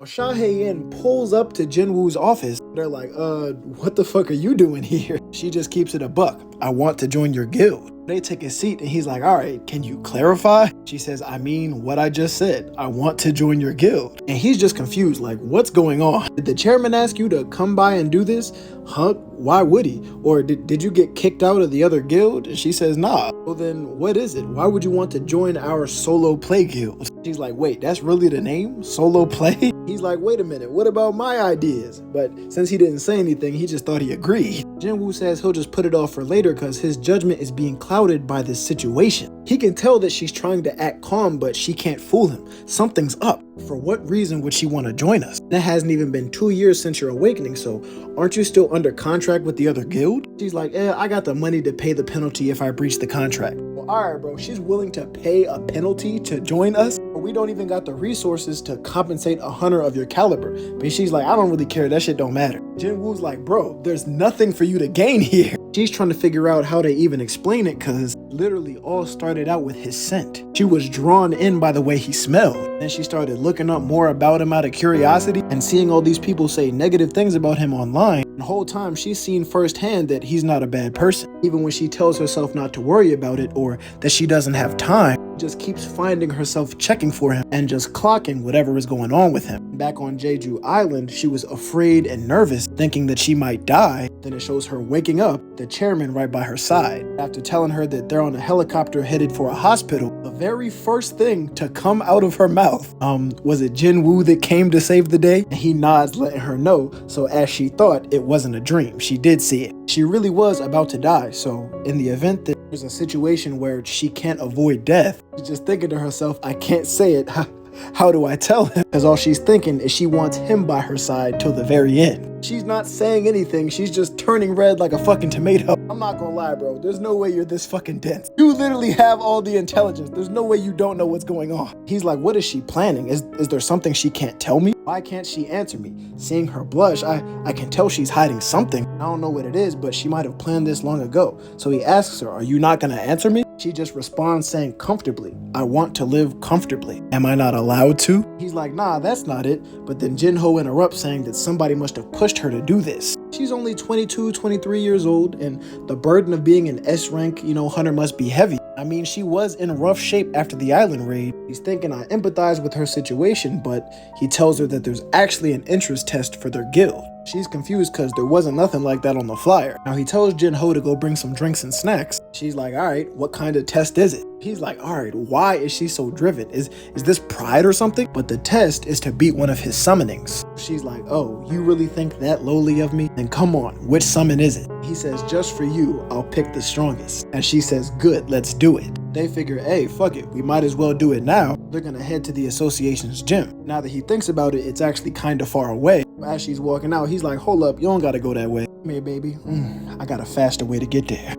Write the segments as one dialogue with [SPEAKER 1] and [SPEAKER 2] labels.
[SPEAKER 1] Hae-in pulls up to Jinwoo's office. They're like, what the fuck are you doing here? She just keeps it a buck. I want to join your guild. They take a seat and he's like, all right, can you clarify? She says, I mean what I just said. I want to join your guild. And he's just confused, like, what's going on? Did the chairman ask you to come by and do this? Huh? Why would he? Or did you get kicked out of the other guild? And she says, nah. Well then, what is it? Why would you want to join our solo play guild? She's like, wait, that's really the name? Solo play? He's like, wait a minute, what about my ideas? But since he didn't say anything, he just thought he agreed. Jinwoo says he'll just put it off for later because his judgment is being clouded by this situation. He can tell that she's trying to act calm, but she can't fool him. Something's up. For what reason would she want to join us? It hasn't even been 2 years since your awakening, so aren't you still under contract with the other guild? She's like, I got the money to pay the penalty if I breach the contract. Well, alright bro, she's willing to pay a penalty to join us? We don't even got the resources to compensate a hunter of your caliber. But she's like, I don't really care, that shit don't matter. Jinwoo's like, bro, there's nothing for you to gain here. She's trying to figure out how to even explain it because literally all started out with his scent. She was drawn in by the way he smelled. Then she started looking up more about him out of curiosity and seeing all these people say negative things about him online. And the whole time she's seen firsthand that he's not a bad person. Even when she tells herself not to worry about it or that she doesn't have time, she just keeps finding herself checking for him and just clocking whatever is going on with him. Back on Jeju Island, she was afraid and nervous, thinking that she might die. Then it shows her waking up, the chairman right by her side. After telling her that they're on a helicopter headed for a hospital, the very first thing to come out of her mouth, was it Jinwoo that came to save the day? And he nods, letting her know, so as she thought, it wasn't a dream. She did see it. She really was about to die, so in the event that there's a situation where she can't avoid death, she's just thinking to herself, I can't say it. How do I tell him? Because all she's thinking is she wants him by her side till the very end. She's not saying anything, she's just turning red like a fucking tomato. I'm not gonna lie, bro, there's no way you're this fucking dense. You literally have all the intelligence, there's no way you don't know what's going on. He's like, what is she planning? Is there something she can't tell me? Why can't she answer me? Seeing her blush, I can tell she's hiding something. I don't know what it is, but she might have planned this long ago. So he asks her, are you not gonna answer me? She just responds saying comfortably, I want to live comfortably. Am I not allowed to? He's like, nah, that's not it. But then Jinho interrupts saying that somebody must have pushed her to do this. She's only 22, 23 years old, and the burden of being an S-rank, hunter must be heavy. I mean, she was in rough shape after the island raid. He's thinking I empathize with her situation, but he tells her that there's actually an interest test for their guild. She's confused because there wasn't nothing like that on the flyer. Now he tells Jinho to go bring some drinks and snacks. She's like, all right, what kind of test is it? He's like, all right, why is she so driven? Is this pride or something? But the test is to beat one of his summonings. She's like, oh, you really think that lowly of me? Then come on, which summon is it? He says, just for you, I'll pick the strongest. And she says, good, let's do it. They figure, hey, fuck it, we might as well do it now. They're gonna head to the association's gym. Now that he thinks about it, it's actually kind of far away. As she's walking out, he's like, hold up, you don't gotta go that way. Come here, baby. I got a faster way to get there.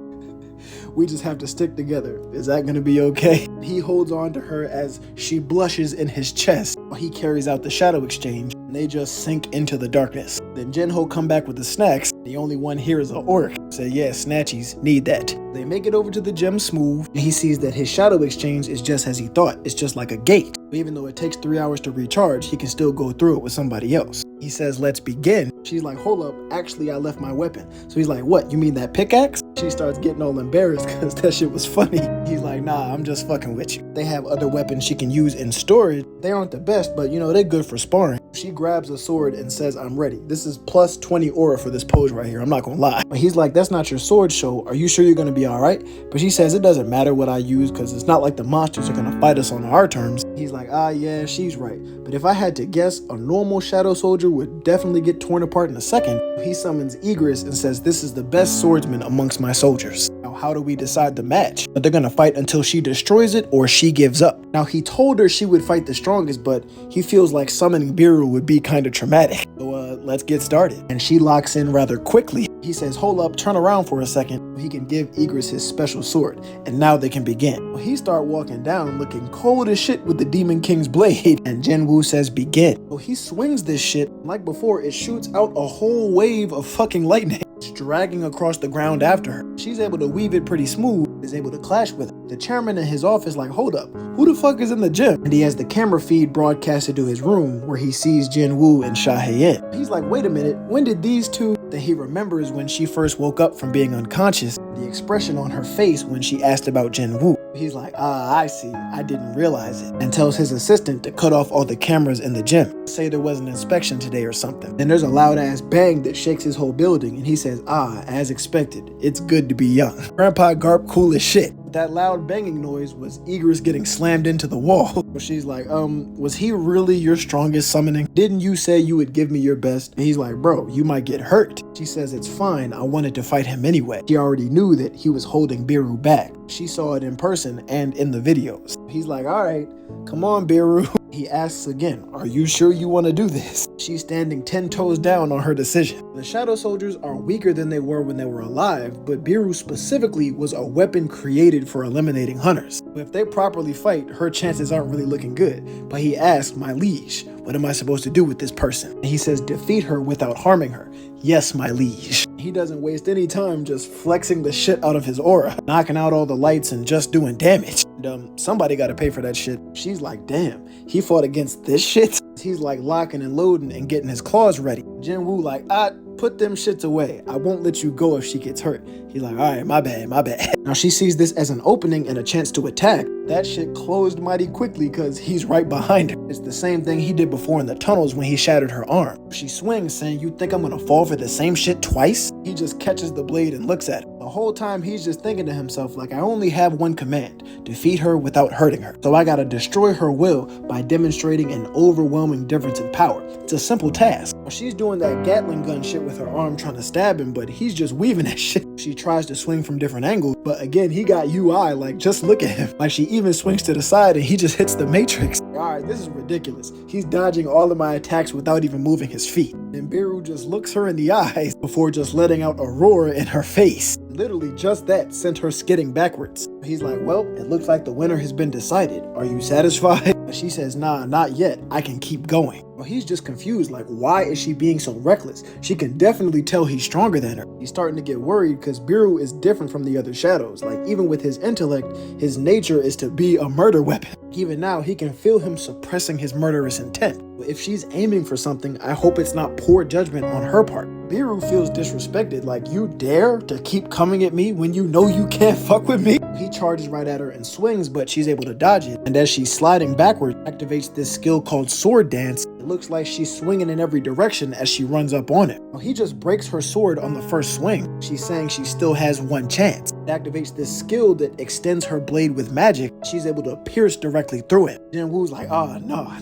[SPEAKER 1] We just have to stick together. Is that gonna be okay? He holds on to her as she blushes in his chest while he carries out the shadow exchange, and they just sink into the darkness. Then Jinho come back with the snacks. The only one here is an orc. Say, yeah, snatchies, need that. They make it over to the gem smooth, and he sees that his shadow exchange is just as he thought. It's just like a gate. Even though it takes 3 hours to recharge, he can still go through it with somebody else. He says, let's begin. She's like, hold up, actually I left my weapon. So he's like, what, you mean that pickaxe? She starts getting all embarrassed because that shit was funny. He's like, nah, I'm just fucking with you. They have other weapons she can use in storage. They aren't the best, but they're good for sparring. She grabs a sword and says, I'm ready. This is plus 20 aura for this pose right here, I'm not gonna lie. But he's like, that's not your sword show. Are you sure you're gonna be all right? But she says it doesn't matter what I use because it's not like the monsters are gonna fight us on our terms. He's like, yeah, she's right. But if I had to guess, a normal shadow soldier would definitely get torn apart in a second. He summons Egress and says, this is the best swordsman amongst my soldiers. Now, how do we decide the match? But they're gonna fight until she destroys it or she gives up. Now, he told her she would fight the strongest, but he feels like summoning Beru would be kind of traumatic. So let's get started. And she locks in rather quickly. He says, hold up, turn around for a second. He can give Egress his special sword, and now they can begin. He start walking down looking cold as shit with the Demon King's blade, and Jinwoo says begin. So he swings this shit, like before, it shoots out a whole wave of fucking lightning. It's dragging across the ground after her. She's able to weave it pretty smooth, is able to clash with it. The chairman in his office like, hold up, who the fuck is in the gym? And he has the camera feed broadcasted to his room where he sees Jinwoo and Hae-in. He's like, wait a minute, when did these two? Then he remembers when she first woke up from being unconscious, the expression on her face when she asked about Jinwoo. He's like, I see, I didn't realize it, and tells his assistant to cut off all the cameras in the gym. Say there was an inspection today or something. Then there's a loud ass bang that shakes his whole building, and he says, as expected, it's good to be young. Grandpa Garp cool as shit. That loud banging noise was Egress getting slammed into the wall. She's like, was he really your strongest summoning? Didn't you say you would give me your best? And he's like, bro, you might get hurt. She says, it's fine, I wanted to fight him anyway. She already knew that he was holding Beru back. She saw it in person and in the videos. He's like, all right, come on, Beru. He asks again, are you sure you want to do this? She's standing 10 toes down on her decision. The Shadow Soldiers are weaker than they were when they were alive, but Beru specifically was a weapon created for eliminating hunters. If they properly fight, her chances aren't really looking good. But he asks, my liege, what am I supposed to do with this person? And he says, defeat her without harming her. Yes, my liege. He doesn't waste any time just flexing the shit out of his aura, knocking out all the lights and just doing damage. And, somebody gotta pay for that shit. She's like, damn, he fought against this shit? He's like locking and loading and getting his claws ready. Jinwoo like, put them shits away. I won't let you go if she gets hurt. He's like, all right, my bad. Now she sees this as an opening and a chance to attack. That shit closed mighty quickly because he's right behind her. It's the same thing he did before in the tunnels when he shattered her arm. She swings saying, you think I'm gonna fall for the same shit twice? He just catches the blade and looks at her. The whole time he's just thinking to himself like, I only have one command, defeat her without hurting her. So I gotta destroy her will by demonstrating an overwhelming difference in power. It's a simple task. She's doing that Gatling gun shit with her arm trying to stab him, but he's just weaving that shit. She tries to swing from different angles, but again, he got UI, like just look at him. Like she even swings to the side and he just hits the matrix. Alright, this is ridiculous. He's dodging all of my attacks without even moving his feet. And Beru just looks her in the eyes before just letting out a roar in her face. Literally just that sent her skidding backwards. He's like, well, it looks like the winner has been decided. Are you satisfied? But she says, nah, not yet. I can keep going. Well, he's just confused, like, why is she being so reckless? She can definitely tell he's stronger than her. He's starting to get worried because Beru is different from the other shadows. Like, even with his intellect, his nature is to be a murder weapon. Even now, he can feel him suppressing his murderous intent. If she's aiming for something, I hope it's not poor judgment on her part. Beru feels disrespected, like, you dare to keep coming at me when you know you can't fuck with me? He charges right at her and swings, but she's able to dodge it. And as she's sliding backward, activates this skill called sword dance. It looks like she's swinging in every direction as she runs up on it. Well, he just breaks her sword on the first swing. She's saying she still has one chance. It activates this skill that extends her blade with magic. She's able to pierce directly through it. Jinwoo's like, oh no,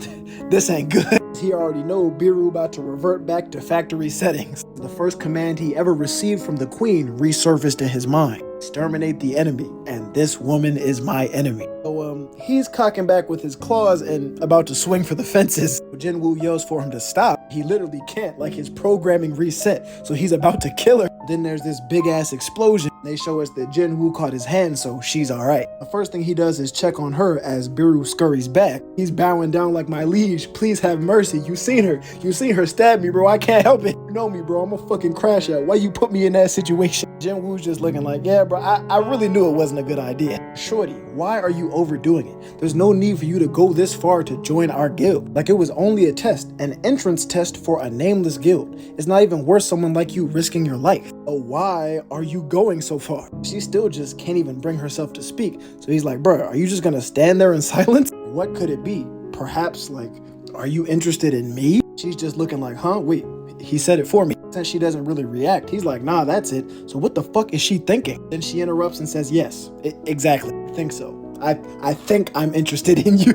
[SPEAKER 1] this ain't good. He already know Beru about to revert back to factory settings. The first command he ever received from the queen resurfaced in his mind. Exterminate the enemy, and this woman is my enemy. So he's cocking back with his claws and about to swing for the fences. Jinwoo yells for him to stop. He literally can't, like his programming reset, so he's about to kill her. Then there's this big ass explosion. They show us that Jinwoo caught his hand, so she's alright. The first thing he does is check on her as Beru scurries back. He's bowing down like, my liege, please have mercy. You seen her stab me, bro. I can't help it. You know me, bro. I'm a fucking crash out. Why you put me in that situation? Jinwoo's just looking like, yeah, bro, I really knew it wasn't a good idea. Shorty, why are you overdoing it? There's no need for you to go this far to join our guild. Like, it was only a test, an entrance test for a nameless guild. It's not even worth someone like you risking your life. So why are you going so far? She still just can't even bring herself to speak. So he's like, bro, are you just gonna stand there in silence? What could it be? Perhaps, like, are you interested in me? She's just looking like, huh? Wait, he said it for me. Since she doesn't really react, he's like, nah, that's it. So what the fuck is she thinking? Then she interrupts and says, yes, exactly. I think so. I think I'm interested in you.